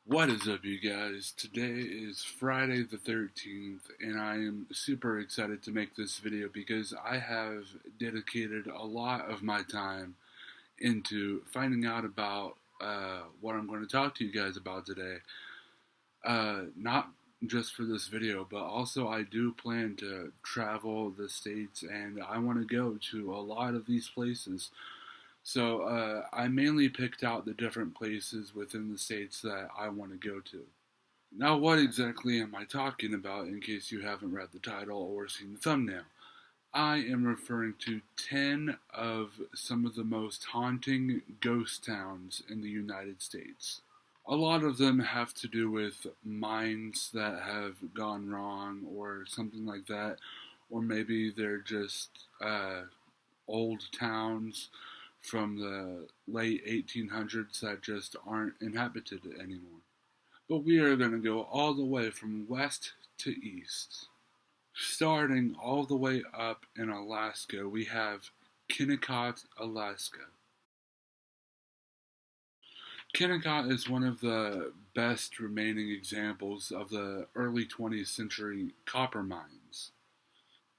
What is up, you guys? Today is Friday the 13th, and I am super excited to make this video because I have dedicated a lot of my time into finding out about what I'm going to talk to you guys about today. Not just for this video, but also I do plan to travel the states, and I want to go to a lot of these places. So I mainly picked out the different places within the states that I want to go to. Now, what exactly am I talking about in case you haven't read the title or seen the thumbnail? I am referring to 10 of some of the most haunting ghost towns in the United States. A lot of them have to do with mines that have gone wrong or something like that, or maybe they're just old towns from the late 1800s that just aren't inhabited anymore. But we are going to go all the way from west to east. Starting all the way up in Alaska, we have Kennecott, Alaska. Kennecott is one of the best remaining examples of the early 20th century copper mines.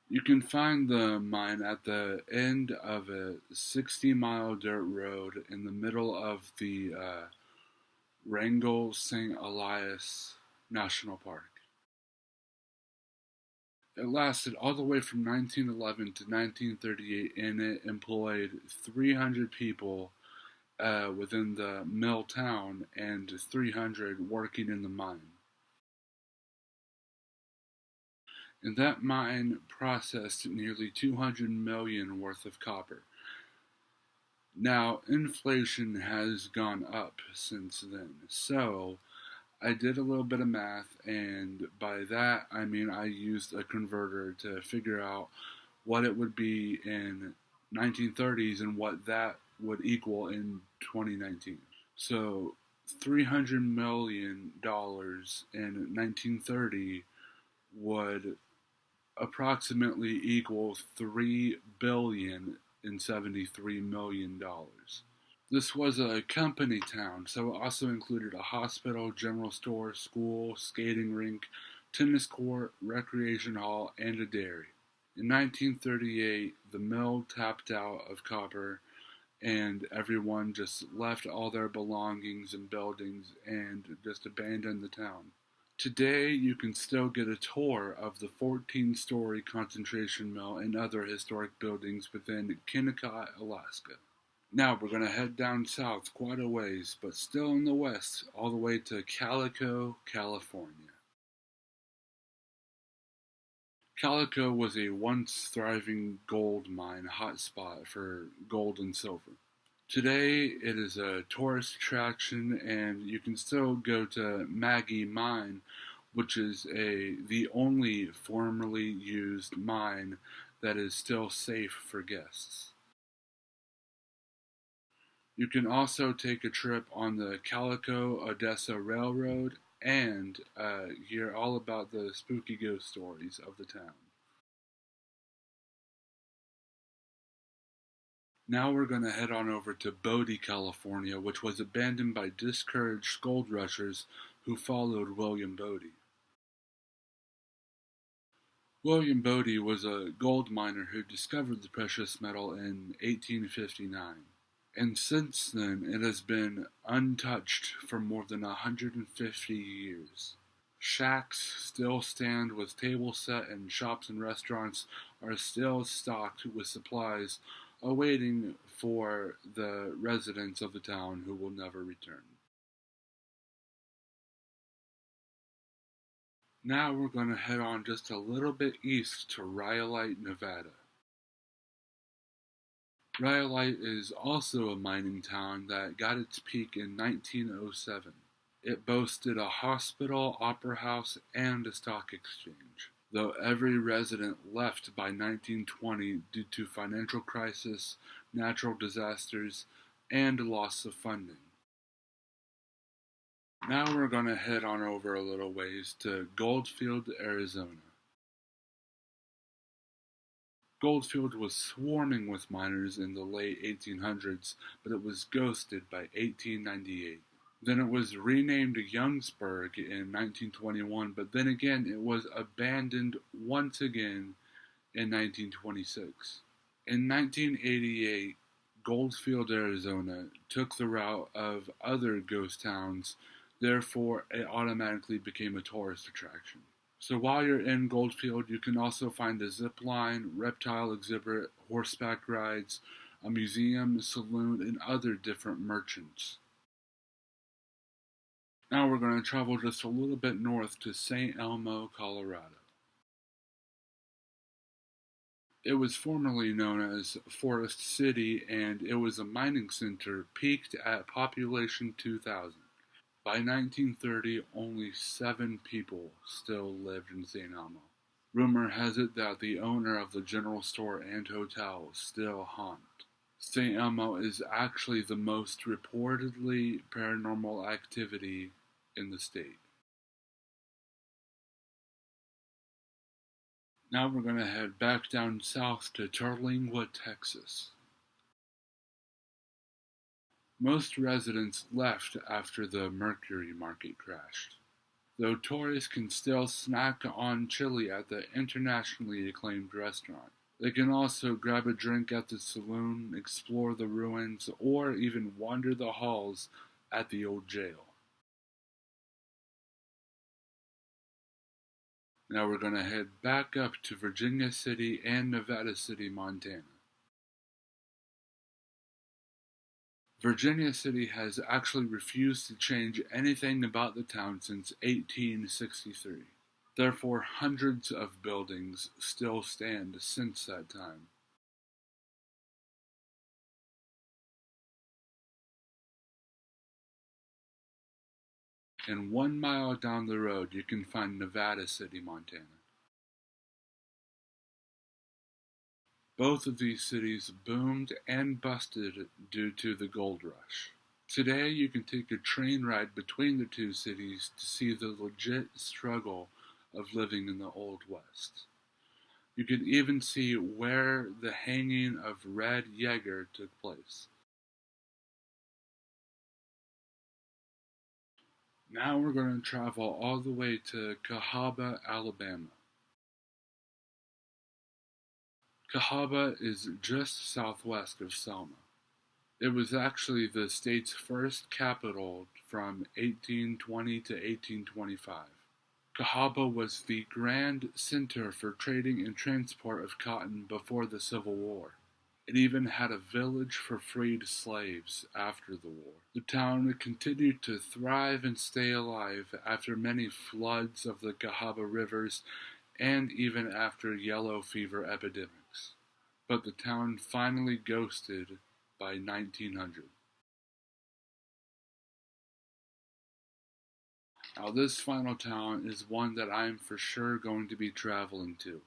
You can find the mine at the end of a 60-mile dirt road in the middle of the Wrangell St. Elias National Park. It lasted all the way from 1911 to 1938, and it employed 300 people within the mill town and 300 working in the mine. And that mine processed nearly 200 million worth of copper. Now, inflation has gone up since then, so I did a little bit of math, and by that I mean I used a converter to figure out what it would be in 1930s and what that would equal in 2019. So $300 million in 1930 would approximately equal $3,073,000,000. This was a company town, so it also included a hospital, general store, school, skating rink, tennis court, recreation hall, and a dairy. In 1938, the mill tapped out of copper, and everyone just left all their belongings and buildings and just abandoned the town. Today, you can still get a tour of the 14-story concentration mill and other historic buildings within Kennecott, Alaska. Now we're going to head down south quite a ways, but still in the west, all the way to Calico, California. Calico was a once thriving gold mine hotspot for gold and silver. Today, it is a tourist attraction, and you can still go to Maggie Mine, which is the only formerly used mine that is still safe for guests. You can also take a trip on the Calico-Odessa Railroad and hear all about the spooky ghost stories of the town. Now we're going to head on over to Bodie, California, which was abandoned by discouraged gold rushers who followed William Bodie. William Bodie was a gold miner who discovered the precious metal in 1859, and since then it has been untouched for more than 150 years. Shacks still stand with table set, and shops and restaurants are still stocked with supplies awaiting for the residents of the town who will never return. Now we're going to head on just a little bit east to Rhyolite, Nevada. Rhyolite is also a mining town that got its peak in 1907. It boasted a hospital, opera house, and a stock exchange, though every resident left by 1920 due to financial crisis, natural disasters, and loss of funding. Now we're going to head on over a little ways to Goldfield, Arizona. Goldfield was swarming with miners in the late 1800s, but it was ghosted by 1898. Then it was renamed Youngsburg in 1921, but then again it was abandoned once again in 1926. In 1988, Goldfield, Arizona took the route of other ghost towns, therefore it automatically became a tourist attraction. So while you're in Goldfield, you can also find a zip line, reptile exhibit, horseback rides, a museum, saloon, and other different merchants. Now we're going to travel just a little bit north to St. Elmo, Colorado. It was formerly known as Forest City, and it was a mining center peaked at population 2,000. By 1930, only 7 people still lived in St. Elmo. Rumor has it that the owner of the general store and hotel still haunt. St. Elmo is actually the most reportedly paranormal activity in the state. Now we're going to head back down south to Terlingwood, Texas. Most residents left after the Mercury market crashed, though tourists can still snack on chili at the internationally acclaimed restaurant. They can also grab a drink at the saloon, explore the ruins, or even wander the halls at the old jail. Now we're going to head back up to Virginia City and Nevada City, Montana. Virginia City has actually refused to change anything about the town since 1863. Therefore, hundreds of buildings still stand since that time. And 1 mile down the road, you can find Nevada City, Montana. Both of these cities boomed and busted due to the gold rush. Today, you can take a train ride between the two cities to see the legit struggle of living in the Old West. You can even see where the hanging of Red Yeager took place. Now we're going to travel all the way to Cahaba, Alabama. Cahaba is just southwest of Selma. It was actually the state's first capital from 1820 to 1825. Cahaba was the grand center for trading and transport of cotton before the Civil War. It even had a village for freed slaves after the war. The town continued to thrive and stay alive after many floods of the Cahaba rivers and even after yellow fever epidemics. But the town finally ghosted by 1900. Now this final town is one that I'm for sure going to be traveling to.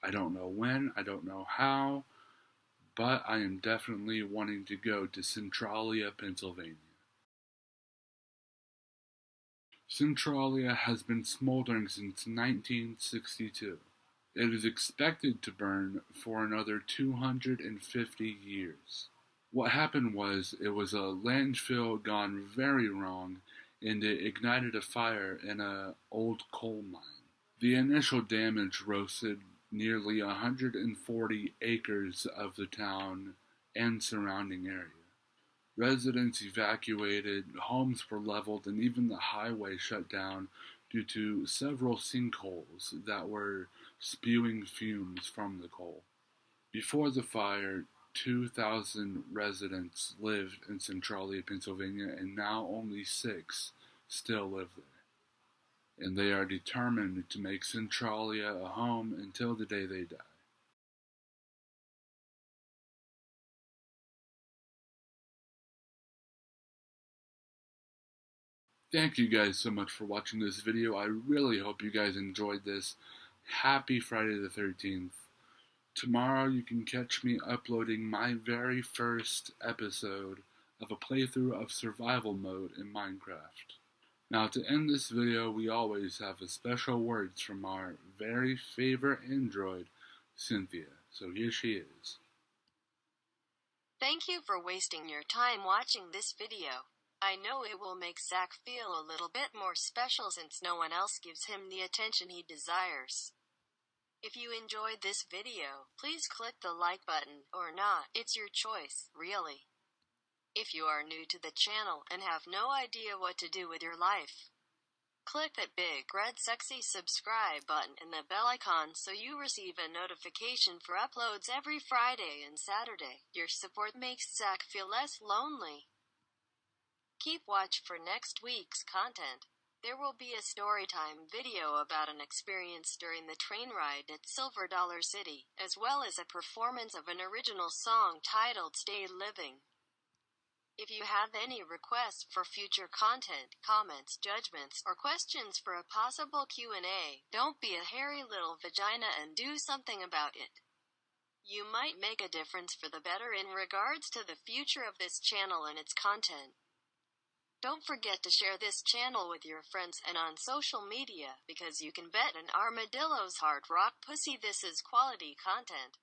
I don't know when, I don't know how, but I am definitely wanting to go to Centralia, Pennsylvania. Centralia has been smoldering since 1962. It is expected to burn for another 250 years. What happened was it was a landfill gone very wrong, and it ignited a fire in an old coal mine. The initial damage roasted nearly 140 acres of the town and surrounding area. Residents evacuated, homes were leveled, and even the highway shut down due to several sinkholes that were spewing fumes from the coal. Before the fire, 2,000 residents lived in Centralia, Pennsylvania, and now only 6 still live there. And they are determined to make Centralia a home until the day they die. Thank you guys so much for watching this video. I really hope you guys enjoyed this. Happy Friday the 13th. Tomorrow you can catch me uploading my very first episode of a playthrough of survival mode in Minecraft. Now to end this video, we always have a special words from our very favorite android, Cynthia. So here she is. Thank you for wasting your time watching this video. I know it will make Zach feel a little bit more special since no one else gives him the attention he desires. If you enjoyed this video, please click the like button, or not, it's your choice, really. If you are new to the channel and have no idea what to do with your life, click that big red sexy subscribe button and the bell icon so you receive a notification for uploads every Friday and Saturday. Your support makes Zach feel less lonely. Keep watch for next week's content. There will be a storytime video about an experience during the train ride at Silver Dollar City, as well as a performance of an original song titled Stay Living. If you have any requests for future content, comments, judgments, or questions for a possible Q&A, don't be a hairy little vagina and do something about it. You might make a difference for the better in regards to the future of this channel and its content. Don't forget to share this channel with your friends and on social media, because you can bet an armadillo's hard rock pussy this is quality content.